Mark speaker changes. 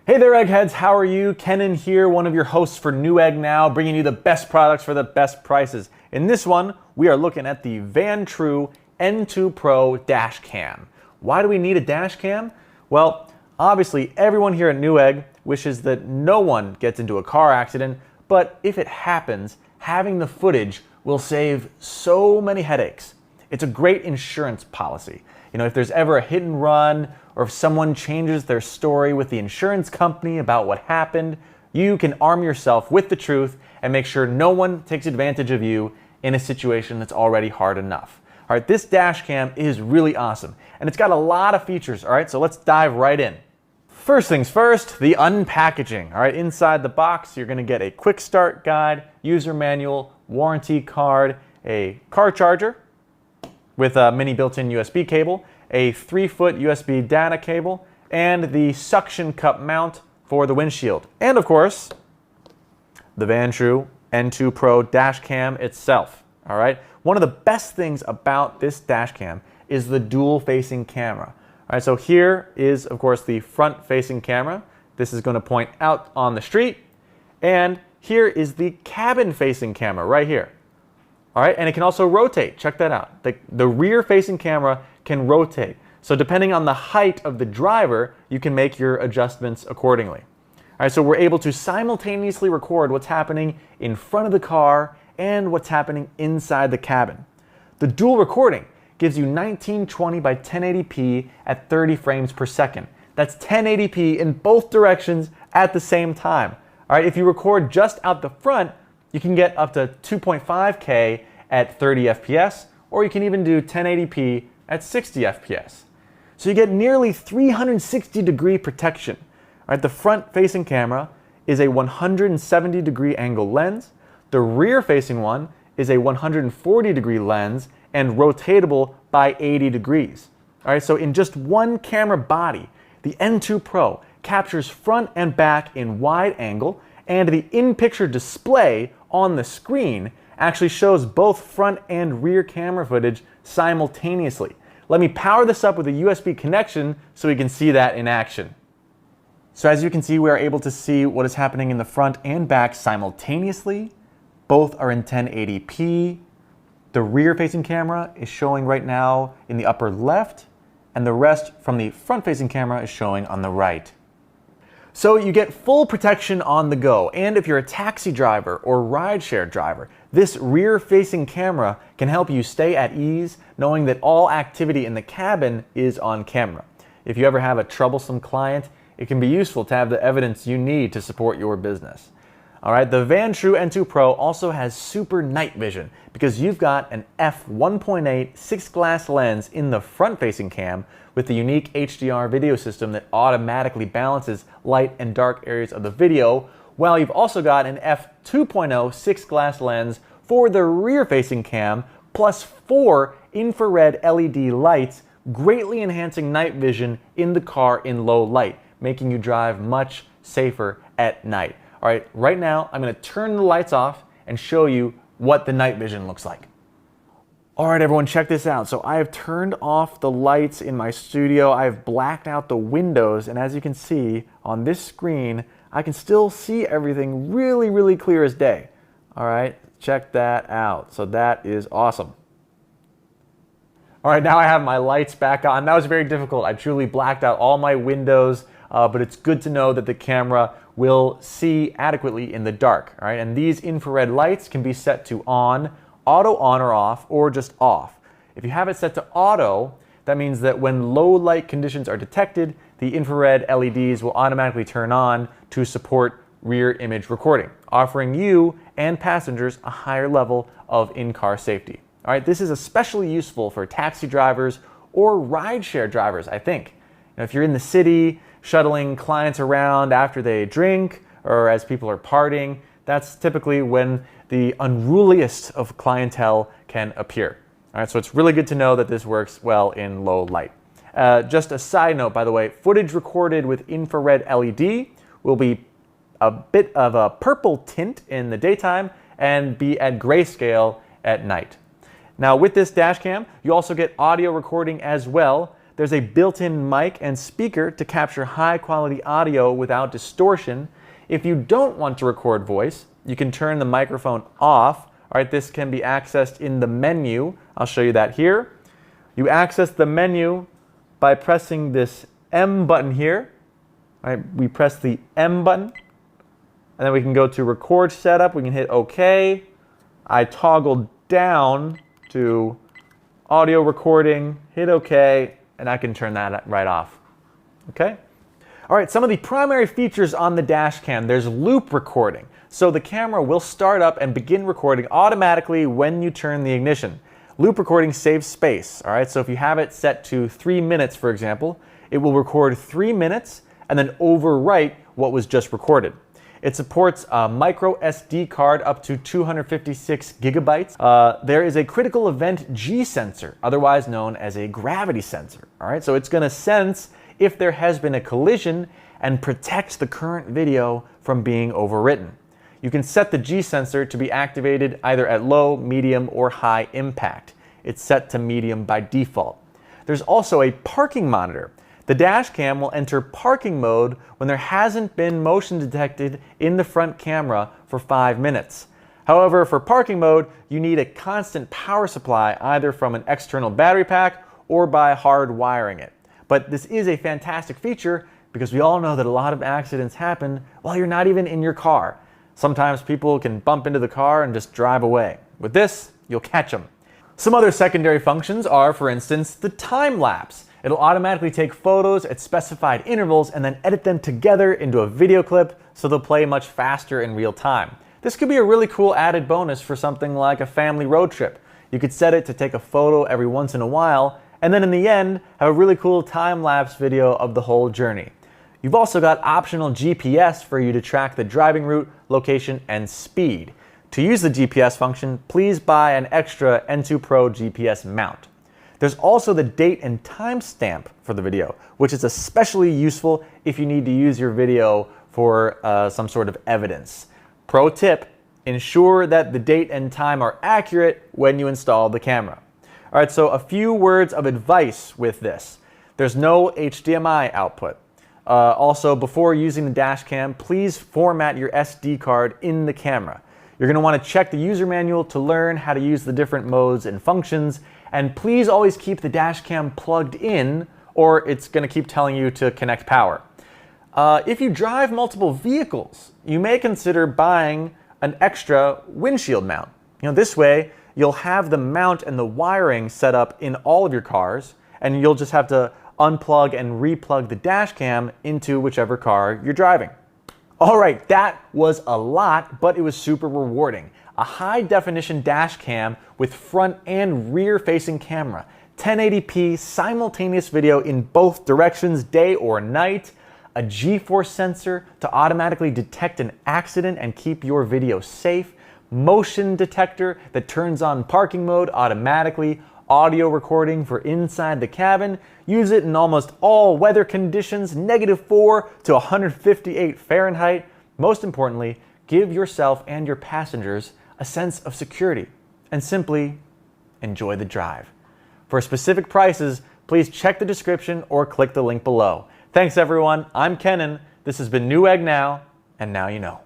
Speaker 1: Hey there, Eggheads. How are you? Kenan here, one of your hosts for Newegg Now, bringing you the best products for the best prices. In this one, we are looking at the Vantrue N2 Pro dash cam. Why do we need a dash cam? Well, obviously, everyone here at Newegg wishes that no one gets into a car accident, but if it happens, having the footage will save so many headaches. It's a great insurance policy. You know, if there's ever a hit and run, or if someone changes their story with the insurance company about what happened, you can arm yourself with the truth and make sure no one takes advantage of you in a situation that's already hard enough. All right, this dash cam is really awesome, and it's got a lot of features. All right, so let's dive right in. First things first, the unpackaging. All right, inside the box, you're gonna get a quick start guide, user manual, warranty card, a car charger with a mini built-in USB cable, a 3-foot USB data cable, and the suction cup mount for the windshield. And of course, the Vantrue N2 Pro dash cam itself. All right. One of the best things about this dash cam is the dual-facing camera. All right. So here is, of course, the front-facing camera. This is going to point out on the street, and here is the cabin-facing camera right here. All right, and it can also rotate. Check that out. The rear-facing camera can rotate. So depending on the height of the driver, you can make your adjustments accordingly. All right, so we're able to simultaneously record what's happening in front of the car and what's happening inside the cabin. The dual recording gives you 1920 by 1080p at 30 frames per second. That's 1080p in both directions at the same time. All right, if you record just out the front, you can get up to 2.5K at 30 FPS, or you can even do 1080p at 60 FPS. So you get nearly 360-degree protection. All right, the front-facing camera is a 170-degree angle lens. The rear-facing one is a 140-degree lens and rotatable by 80 degrees. All right, so in just one camera body, the N2 Pro captures front and back in wide angle, and the in-picture display on the screen actually shows both front and rear camera footage simultaneously. Let me power this up with a USB connection so we can see that in action. So as you can see, we are able to see what is happening in the front and back simultaneously. Both are in 1080p. The rear-facing camera is showing right now in the upper left, and the rest from the front-facing camera is showing on the right. So you get full protection on the go, and if you're a taxi driver or rideshare driver, this rear-facing camera can help you stay at ease knowing that all activity in the cabin is on camera. If you ever have a troublesome client, it can be useful to have the evidence you need to support your business. All right, the Vantrue N2 Pro also has super night vision because you've got an f1.8 6-glass lens in the front-facing cam with the unique HDR video system that automatically balances light and dark areas of the video, while you've also got an f2.0 6-glass lens for the rear-facing cam, plus 4 infrared LED lights, greatly enhancing night vision in the car in low light, making you drive much safer at night. All right, right now I'm going to turn the lights off and show you what the night vision looks like. All right, everyone, check this out. So I have turned off the lights in my studio. I've blacked out the windows, and as you can see on this screen, I can still see everything really, really clear as day. All right, check that out. So that is awesome. All right, now I have my lights back on. That was very difficult. I truly blacked out all my windows, but it's good to know that the camera will see adequately in the dark. All right, and these infrared lights can be set to on, auto on or off, or just off. If you have it set to auto, that means that when low light conditions are detected, the infrared LEDs will automatically turn on to support rear image recording, offering you and passengers a higher level of in-car safety. All right, this is especially useful for taxi drivers or rideshare drivers, I think. You know, if you're in the city, shuttling clients around after they drink or as people are partying, that's typically when the unruliest of clientele can appear. All right, so it's really good to know that this works well in low light. Just a side note, by the way, footage recorded with infrared LED will be a bit of a purple tint in the daytime and be at grayscale at night. Now with this dash cam, you also get audio recording as well. there's a built-in mic and speaker to capture high-quality audio without distortion. If you don't want to record voice, you can turn the microphone off. All right, this can be accessed in the menu. I'll show you that here. You access the menu by pressing this M button here. All right, we press the M button, and then we can go to record setup. We can hit OK. I toggle down to audio recording, hit OK, and I can turn that right off. Okay? All right, some of the primary features on the dash cam. There's loop recording. So the camera will start up and begin recording automatically when you turn the ignition. Loop recording saves space. All right, so if you have it set to 3 minutes, for example, it will record 3 minutes and then overwrite what was just recorded. It supports a micro SD card up to 256 gigabytes. There is a critical event G sensor, otherwise known as a gravity sensor. All right, so it's going to sense if there has been a collision and protect the current video from being overwritten. You can set the G sensor to be activated either at low, medium, or high impact. It's set to medium by default. There's also a parking monitor. The dash cam will enter parking mode when there hasn't been motion detected in the front camera for 5 minutes. However, for parking mode, you need a constant power supply either from an external battery pack or by hard wiring it. But this is a fantastic feature because we all know that a lot of accidents happen while you're not even in your car. Sometimes people can bump into the car and just drive away. With this, you'll catch them. Some other secondary functions are, for instance, the time lapse. It'll automatically take photos at specified intervals and then edit them together into a video clip so they'll play much faster in real time. This could be a really cool added bonus for something like a family road trip. You could set it to take a photo every once in a while and then in the end have a really cool time-lapse video of the whole journey. You've also got optional GPS for you to track the driving route, location, and speed. To use the GPS function, please buy an extra N2 Pro GPS mount. There's also the date and time stamp for the video, which is especially useful if you need to use your video for some sort of evidence. Pro tip, ensure that the date and time are accurate when you install the camera. All right, so a few words of advice with this. There's no HDMI output. Also, before using the dash cam, please format your SD card in the camera. You're going to want to check the user manual to learn how to use the different modes and functions, and please always keep the dash cam plugged in or it's going to keep telling you to connect power. If you drive multiple vehicles, you may consider buying an extra windshield mount. This way you'll have the mount and the wiring set up in all of your cars, and you'll just have to unplug and replug the dash cam into whichever car you're driving. All right, that was a lot, but it was super rewarding. A high definition dash cam with front and rear facing camera, 1080p simultaneous video in both directions, day or night, a G-force sensor to automatically detect an accident and keep your video safe, motion detector that turns on parking mode automatically, audio recording for inside the cabin, use it in almost all weather conditions, -4 to 158 Fahrenheit. Most importantly, give yourself and your passengers a sense of security and simply enjoy the drive. For specific prices, please check the description or click the link below. Thanks everyone, I'm Kenan, this has been Newegg Now, and now you know.